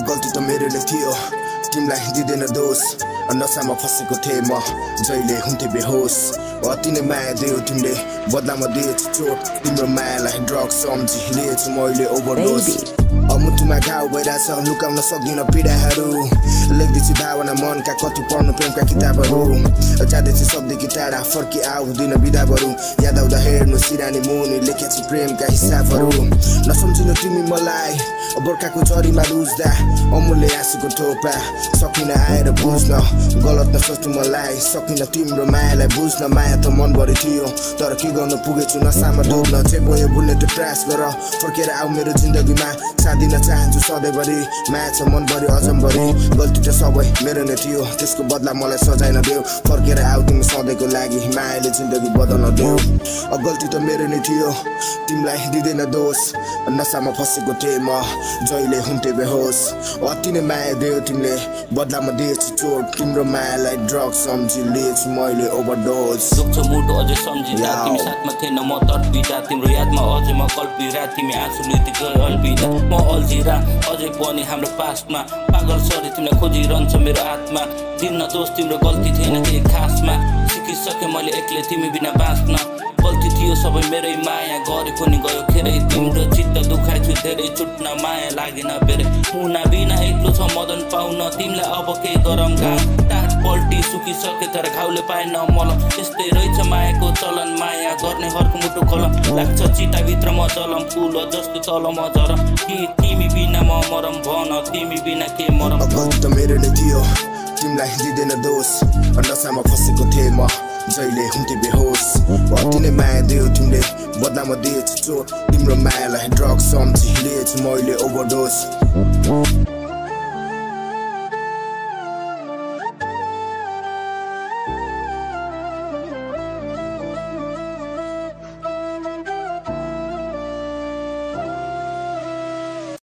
गल्ती त मेरो नै थियो तिमीलाई दिँदैन दोष नसामा फसेको थिएँ म जहिले हुन्थे बेहोस अति नै माया दियो तिमीले बदलामा दिएछ चोट तिम्रो मायालाई ड्रग सम्झी लिएछु मैले ओभरडोज मुटुमा घाउ भइरहेछ लुकाउन सक्दिन पीडाहरू लेख्दैछु भावना मनका कति पढ्नु प्रेमका किताबहरू जाँदैछु सबदेखि टाढा फर्की आउँदिन विधाहरू याद आउँदा हेर्नु सिरानी मुनि लेखेछु प्रेमका हिसाबहरू नसम्झिनु तिमी मलाई बर्खाको झरीमा रुच्दा अमूल्य आँसुको थोपा सकिन आएर बुझ्न गलत नसोच्नु मलाई सकिन तिम्रो मायालाई बुझ्न माया त मनभरि थियो तर के गर्नु पुगेछु नसामा डुब्न जे भयो भुल्ने त्यो प्रयास गर फर्केर आऊ मेरो जिन्दगीमा दिन चाहन्छु सधैँभरि माया छ मनभरि अझमभरि गल्ती त सबै मेरो नै थियो त्यसको बदला मलाई सजाय नदेऊ फर्केर आऊ तिमी सधैँको लागि मायाले जिन्दगी बदल्न देऊ गल्ती त मेरो नै थियो तिमीलाई दिँदैन दोष नसामा फसेको थिएँ म जहिले हुन्थे बेहोस अति नै माया दियो तिमीले बदलामा दिएछु चोट तिम्रो मायालाई ड्रग सम्झी लिएछु मैले ओभरडोज दुख्छ मुटु अझै सम्झिँदा तिमी साथमा थिएन म तडपिँदा तिम्रो यादमा अझै म कल्पिँदा तिमी आँसु लुइदिँदै अल्पिँदा म अल्झिरा अझै पनि हाम्रो पास्टमा पागल सरी तिमीलाई खोजिरहन्छ मेरो आत्मा दिन दोष तिम्रो गल्ती थिएन केही खासमा सिकिसके मैले एक्लै तिमी बिना बाँच्न गल्ती थियो सबै मेरै माया गरेको नि गयो खेरै तिम्रो चित्त दुखाइछु धेरै छुट्न माया लागेन बेरै मुना बिना एक्लो छ मदन पाउन तिमीलाई अब के गरम घाम टाट पल्टी सुकिसके तर घाउले पाएन मलम यस्तै रहेछ मायाको चलन माया गर्ने हरको मुटु कलम लाग्छ चिताभित्र म जलम फुल जस्तो तल म झरम कि तिमी बिना म मरम भन तिमी बिना के मरम गल्ती त मेरो नै थियो तिमीलाई दिँदैन दोष नसामा फसेको थिएँ म जहिले हुन्थे बेहोस अति नै माया दियो तिमीले बदलामा दिएछु चोट तिम्रो मायालाई ड्रग सम्झी लिएछु मैले ओभरडोज